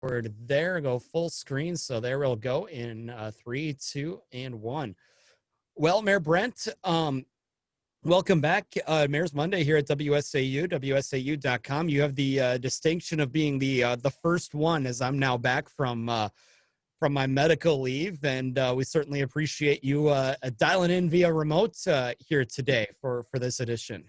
Forward there, go full screen. So there we'll go in 3, 2, and 1. Well, Mayor Brent, welcome back. Mayor's Monday here at WSAU, WSAU.com. You have the distinction of being the first one, as I'm now back from my medical leave, and we certainly appreciate you dialing in via remote here today for this edition.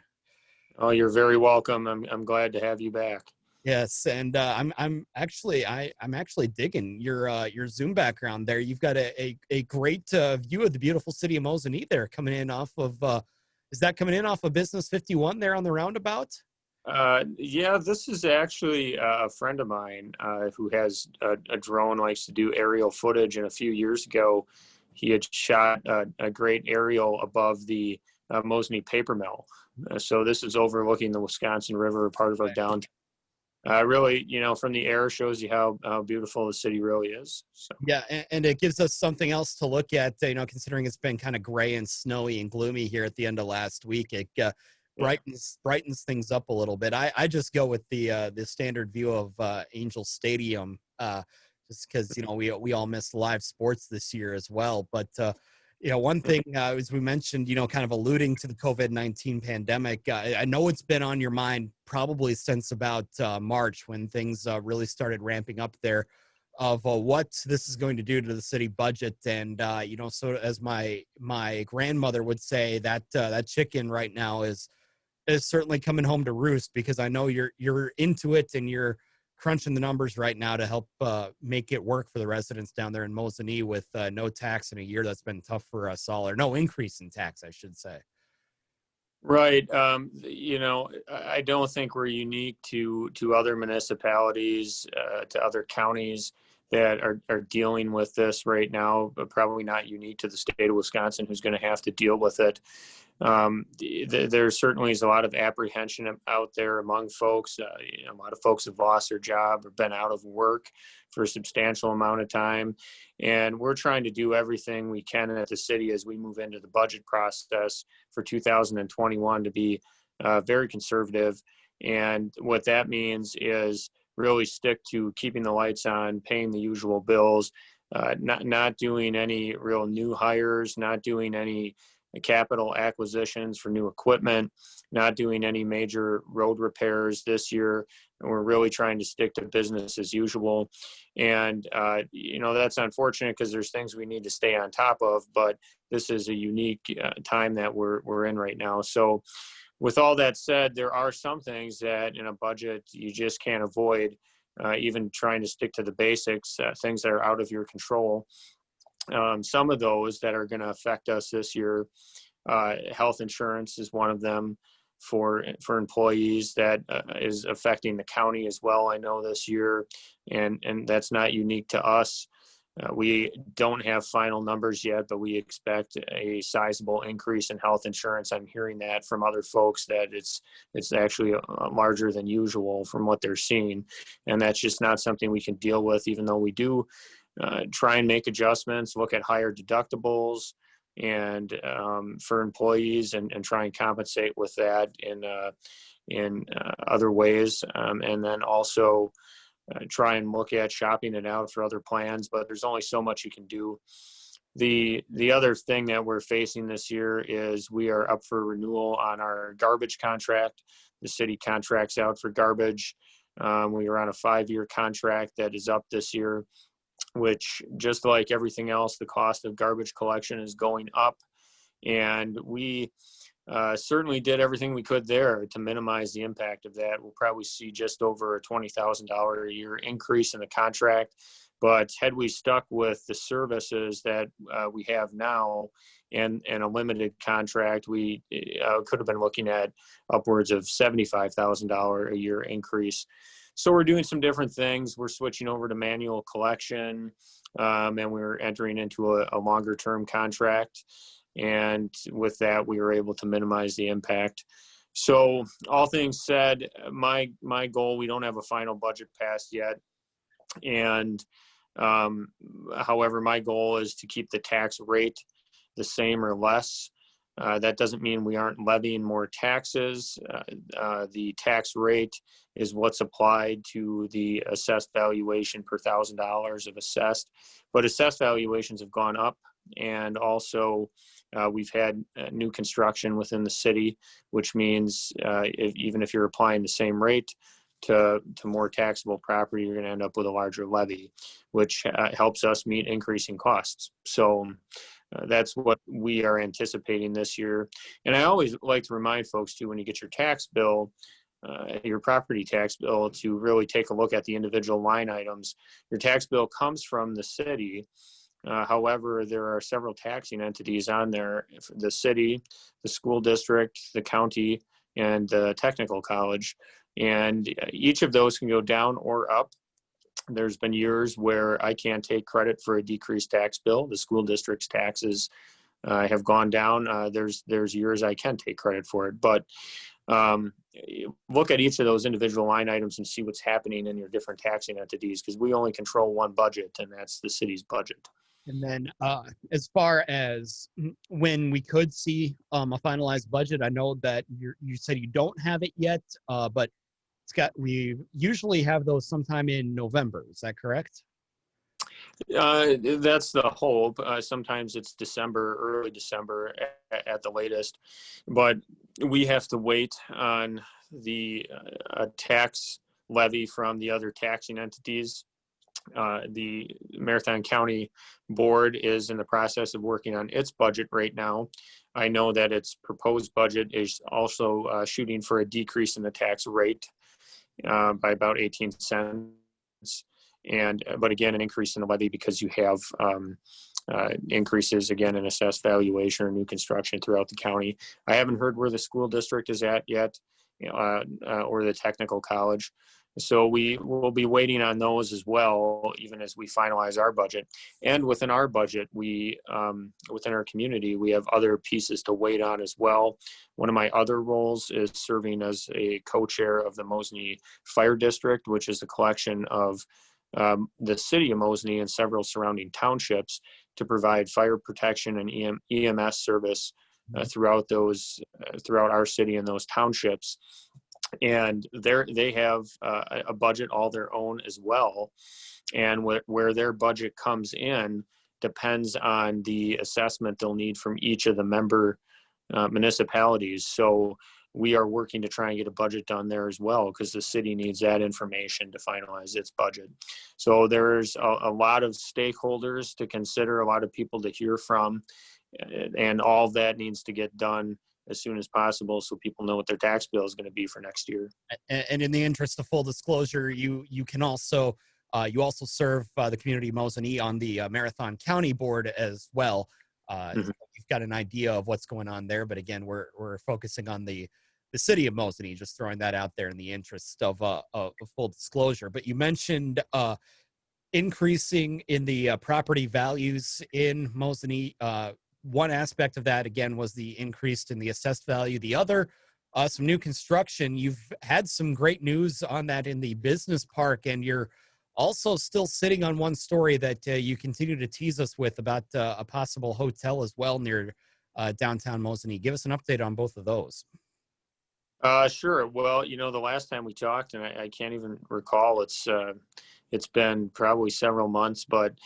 Oh, you're very welcome. I'm glad to have you back. Yes, and I'm actually digging your Zoom background there. You've got a great view of the beautiful city of Mosinee there, coming in off of is that coming in off of Business 51 there on the roundabout? Yeah, this is actually a friend of mine who has a drone, likes to do aerial footage, and a few years ago he had shot a great aerial above the Mosinee paper mill. So this is overlooking the Wisconsin River, part of our downtown. Really, from the air shows you how beautiful the city really is. So. Yeah, and it gives us something else to look at, considering it's been kind of gray and snowy and gloomy here at the end of last week. It brightens things up a little bit. I just go with the standard view of Angel Stadium, just because we all missed live sports this year as well. But one thing, as we mentioned, kind of alluding to the COVID-19 pandemic, I know it's been on your mind probably since about March, when things really started ramping up there, of what this is going to do to the city budget. And, so as my grandmother would say, that chicken right now is certainly coming home to roost, because I know you're into it and you're crunching the numbers right now to help make it work for the residents down there in Mosinee, with no tax in a year that's been tough for us all, or no increase in tax, I should say. Right. I don't think we're unique to other municipalities, to other counties that are dealing with this right now, but probably not unique to the state of Wisconsin, who's going to have to deal with it. There certainly is a lot of apprehension out there among folks. A lot of folks have lost their job or been out of work for a substantial amount of time. And we're trying to do everything we can at the city as we move into the budget process for 2021 to be very conservative. And what that means is really stick to keeping the lights on, paying the usual bills, not doing any real new hires, not doing any capital acquisitions for new equipment, not doing any major road repairs this year. And we're really trying to stick to business as usual. And, that's unfortunate, because there's things we need to stay on top of, but this is a unique time that we're in right now. So with all that said, there are some things that in a budget you just can't avoid, even trying to stick to the basics, things that are out of your control. Some of those that are going to affect us this year, health insurance is one of them for employees that is affecting the county as well, I know, this year, and that's not unique to us. We don't have final numbers yet, but we expect a sizable increase in health insurance. I'm hearing that from other folks, that it's actually larger than usual from what they're seeing. And that's just not something we can deal with, even though we do try and make adjustments, look at higher deductibles and for employees, and try and compensate with that in other ways. And then also try and look at shopping it out for other plans, but there's only so much you can do. The other thing that we're facing this year is we are up for renewal on our garbage contract. The city contracts out for garbage. We are on a 5-year contract that is up this year, which, just like everything else, the cost of garbage collection is going up. And we certainly did everything we could there to minimize the impact of that. We'll probably see just over a $20,000 a year increase in the contract. But had we stuck with the services that we have now and a limited contract, we could have been looking at upwards of $75,000 a year increase. So we're doing some different things. We're switching over to manual collection, and we're entering into a longer term contract. And with that, we were able to minimize the impact. So all things said, my goal, we don't have a final budget passed yet. And however, my goal is to keep the tax rate the same or less That doesn't mean we aren't levying more taxes. The tax rate is what's applied to the assessed valuation per $1,000 of assessed, but assessed valuations have gone up, and also we've had new construction within the city, which means even if you're applying the same rate to more taxable property, you're going to end up with a larger levy, which helps us meet increasing costs. So that's what we are anticipating this year. And I always like to remind folks too, when you get your tax bill, your property tax bill, to really take a look at the individual line items. Your tax bill comes from the city. However, there are several taxing entities on there: the city, the school district, the county, and the technical college. And each of those can go down or up. There's been years where I can't take credit for a decreased tax bill. The school district's taxes have gone down. There's years I can take credit for it. But look at each of those individual line items and see what's happening in your different taxing entities, because we only control one budget, and that's the city's budget. And then as far as when we could see a finalized budget, I know that you said you don't have it yet, but we usually have those sometime in November. Is that correct? That's the hope. Sometimes it's December, early December at the latest, but we have to wait on the tax levy from the other taxing entities. The Marathon County Board is in the process of working on its budget right now. I know that its proposed budget is also shooting for a decrease in the tax rate by about 18 cents. But again, an increase in the levy because you have increases again in assessed valuation or new construction throughout the county. I haven't heard where the school district is at yet, or the technical college. So we will be waiting on those as well, even as we finalize our budget. And within our budget, within our community, we have other pieces to wait on as well. One of my other roles is serving as a co-chair of the Mosinee Fire District, which is a collection of the city of Mosinee and several surrounding townships to provide fire protection and EMS service throughout our city and those townships. And they have a budget all their own as well. And where their budget comes in depends on the assessment they'll need from each of the member municipalities. So we are working to try and get a budget done there as well, because the city needs that information to finalize its budget. So there's a lot of stakeholders to consider, a lot of people to hear from, and all of that needs to get done as soon as possible so people know what their tax bill is going to be for next year. And in the interest of full disclosure, you can also serve the community of Mosinee on the Marathon County Board as well. So you've got an idea of what's going on there, but again, we're focusing on the city of Mosinee, just throwing that out there in the interest of full disclosure. But you mentioned increasing in the property values in Mosinee. One aspect of that, again, was the increase in the assessed value. The other, some new construction. You've had some great news on that in the business park, and you're also still sitting on one story that you continue to tease us with about a possible hotel as well near downtown Mosinee. Give us an update on both of those. Sure. Well, the last time we talked, and I can't even recall, it's been probably several months, but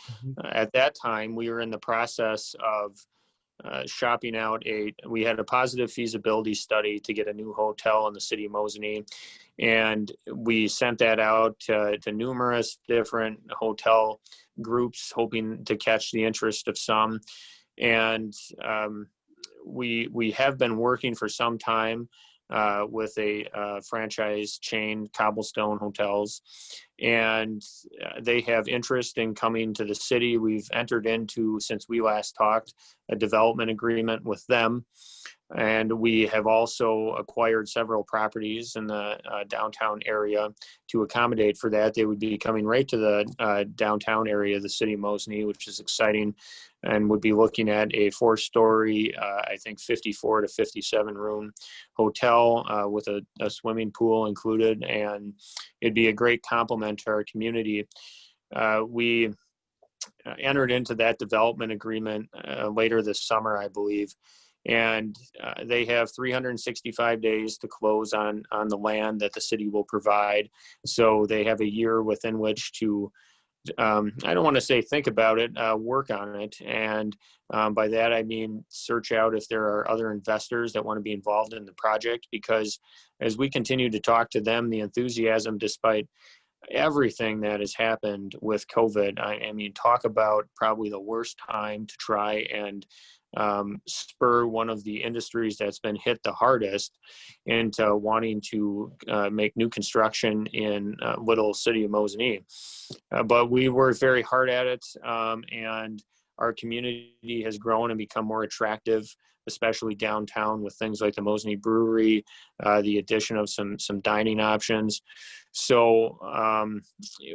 at that time we were in the process of shopping out we had a positive feasibility study to get a new hotel in the city of Mosinee, and we sent that out to numerous different hotel groups, hoping to catch the interest of some. And we have been working for some time with a franchise chain, Cobblestone Hotels, and they have interest in coming to the city. We've entered into, since we last talked, a development agreement with them. And we have also acquired several properties in the downtown area to accommodate for that. They would be coming right to the downtown area of the city of Mosinee, which is exciting, and would be looking at a 4-story, I think 54 to 57 room hotel with a swimming pool included. And it'd be a great complement to our community. We entered into that development agreement later this summer, I believe. and they have 365 days to close on the land that the city will provide. So they have a year within which to, I don't want to say think about it, work on it. And by that, I mean search out if there are other investors that want to be involved in the project, because as we continue to talk to them, the enthusiasm, despite everything that has happened with COVID, I mean, talk about probably the worst time to try and spur one of the industries that's been hit the hardest into wanting to make new construction in little city of Mosinee. But we worked very hard at it, and our community has grown and become more attractive, especially downtown, with things like the Mosinee Brewery, the addition of some dining options. So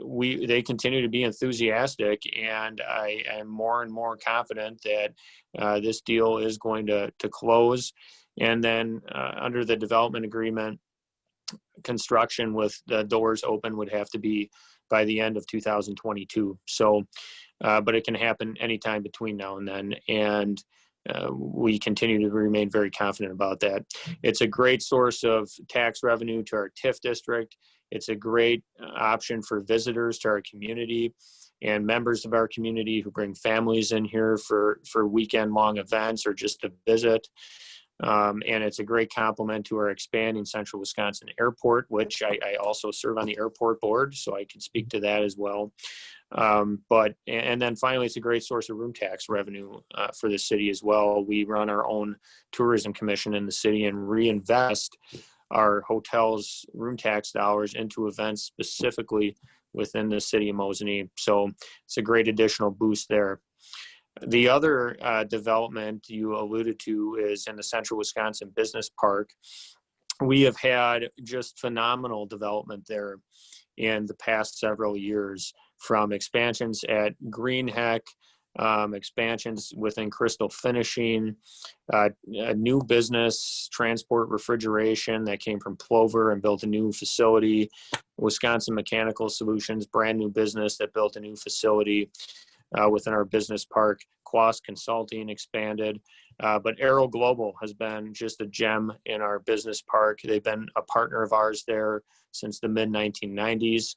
they continue to be enthusiastic, and I am more and more confident that this deal is going to close. And then under the development agreement, construction with the doors open would have to be by the end of 2022. So, but it can happen anytime between now and then. And we continue to remain very confident about that. It's a great source of tax revenue to our TIF district. It's a great option for visitors to our community and members of our community who bring families in here for weekend-long events or just to visit. And it's a great complement to our expanding Central Wisconsin Airport, which I also serve on the airport board, so I can speak to that as well. And then finally, it's a great source of room tax revenue for the city as well. We run our own tourism commission in the city and reinvest our hotel's room tax dollars into events specifically within the city of Mosinee. So it's a great additional boost there. The other development you alluded to is in the Central Wisconsin Business Park. We have had just phenomenal development there in the past several years, from expansions at Greenheck, expansions within Crystal Finishing, a new business, Transport Refrigeration, that came from Plover and built a new facility, Wisconsin Mechanical Solutions, brand new business that built a new facility within our business park. Quas Consulting expanded, but Aero Global has been just a gem in our business park. They've been a partner of ours there since the mid-1990s,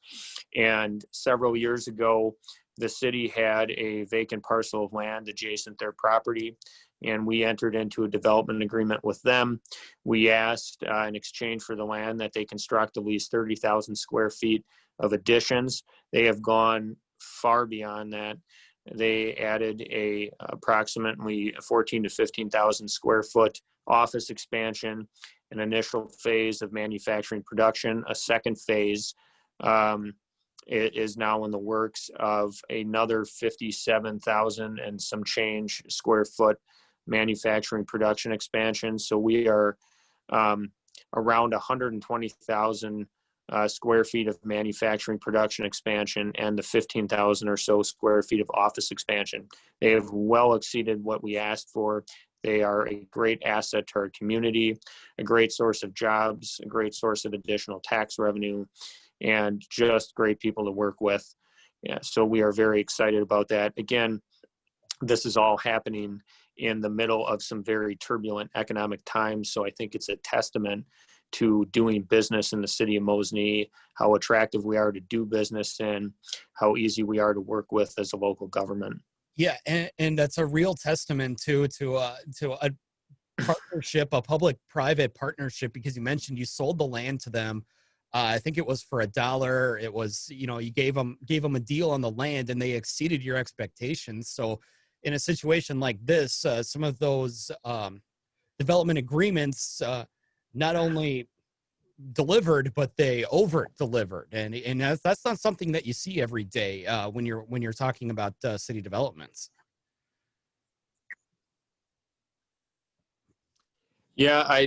and several years ago, the city had a vacant parcel of land adjacent their property, and we entered into a development agreement with them. We asked in exchange for the land that they construct at least 30,000 square feet of additions. They have gone far beyond that. They added a approximately 14 to 15,000 square foot office expansion, an initial phase of manufacturing production, a second phase. It is now in the works of another 57,000 and some change square foot manufacturing production expansion. So we are around 120,000 square feet of manufacturing production expansion and the 15,000 or so square feet of office expansion. They have well exceeded what we asked for. They are a great asset to our community, a great source of jobs, a great source of additional tax revenue, and just great people to work with. Yeah, so we are very excited about that. Again, this is all happening in the middle of some very turbulent economic times. So I think it's a testament to doing business in the city of Mosinee, how attractive we are to do business in, how easy we are to work with as a local government. Yeah, and that's a real testament to a partnership, a public-private partnership, because you mentioned you sold the land to them. I think it was for $1. It was, you gave them a deal on the land, and they exceeded your expectations. So in a situation like this, some of those development agreements not only delivered, but they over delivered, and that's not something that you see every day when you're talking about city developments. Yeah, I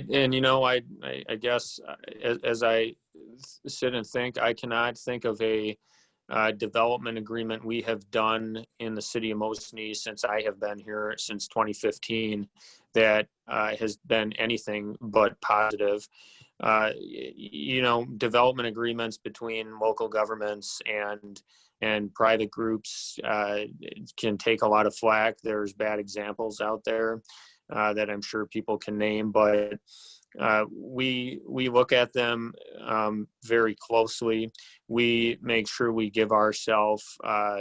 guess as I sit and think, I cannot think of a development agreement we have done in the city of Mosinee since I have been here since 2015 that has been anything but positive. Development agreements between local governments and private groups can take a lot of flack. There's bad examples out there. that I'm sure people can name, but we look at them very closely. We make sure we give ourselves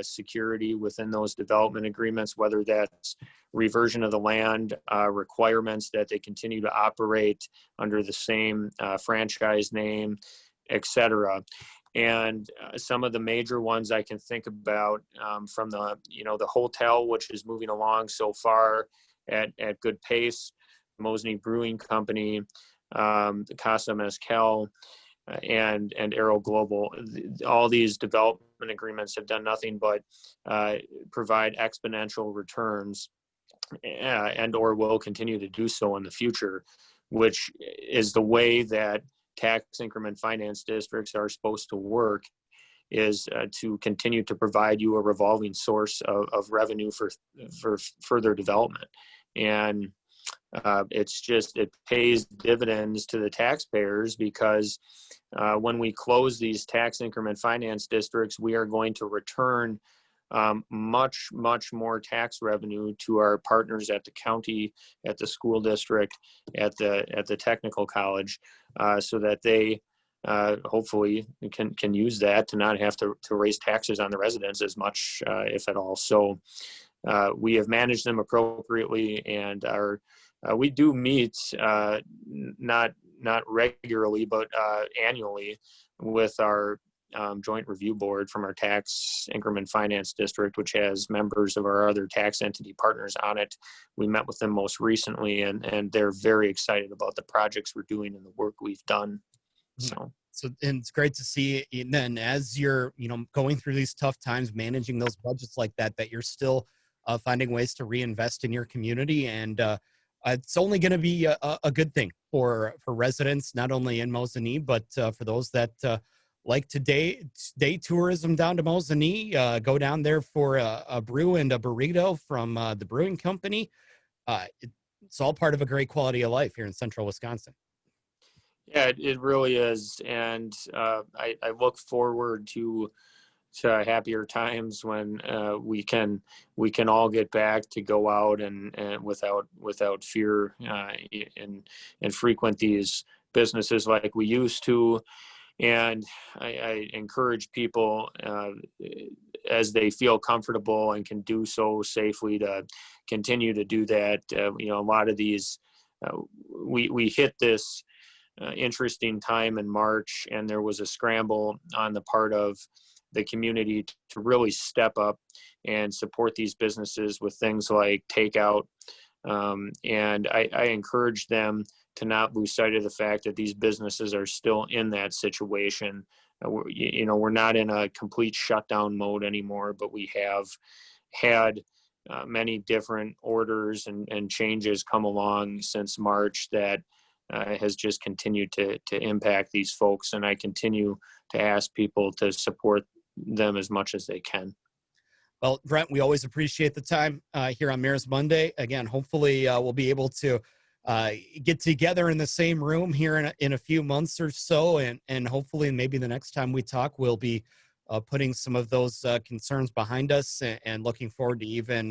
security within those development agreements, whether that's reversion of the land, requirements that they continue to operate under the same franchise name, etc. And some of the major ones I can think about from the hotel, which is moving along so far at good pace, Mosinee Brewing Company, the Casa Mezcal, and Aero Global. All these development agreements have done nothing but provide exponential returns, and or will continue to do so in the future, which is the way that tax increment finance districts are supposed to work, is to continue to provide you a revolving source of revenue for further development. And it pays dividends to the taxpayers, because when we close these tax increment finance districts, we are going to return much more tax revenue to our partners at the county, at the school district, at the technical college, so that they hopefully can use that to not have to raise taxes on the residents as much, if at all. So we have managed them appropriately, and we do meet not regularly, but annually with our joint review board from our tax increment finance district, which has members of our other tax entity partners on it. We met with them most recently, and they're very excited about the projects we're doing and the work we've done. So and it's great to see. And then as you're going through these tough times, managing those budgets like that you're still finding ways to reinvest in your community, and it's only going to be a good thing for residents, not only in Mosinee, but for those that like to day tourism down to Mosinee, go down there for a brew and a burrito from the brewing company. It's all part of a great quality of life here in central Wisconsin. Yeah, it really is. And I look forward to happier times when we can all get back to go out and without fear, and frequent these businesses like we used to. And I encourage people, as they feel comfortable and can do so safely, to continue to do that. A lot of these, we hit this interesting time in March, and there was a scramble on the part of the community to really step up and support these businesses with things like takeout. And I encourage them to not lose sight of the fact that these businesses are still in that situation. We're not in a complete shutdown mode anymore, but we have had many different orders and changes come along since March that has just continued to impact these folks. And I continue to ask people to support them as much as they can. Well, Brent, we always appreciate the time here on Mayor's Monday. Again, hopefully we'll be able to get together in the same room here in a few months or so. And hopefully maybe the next time we talk, we'll be putting some of those concerns behind us and looking forward to even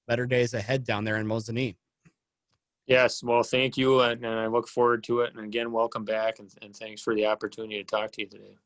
better days ahead down there in Mosinee. Yes, well, thank you, and I look forward to it. And again, welcome back, and thanks for the opportunity to talk to you today.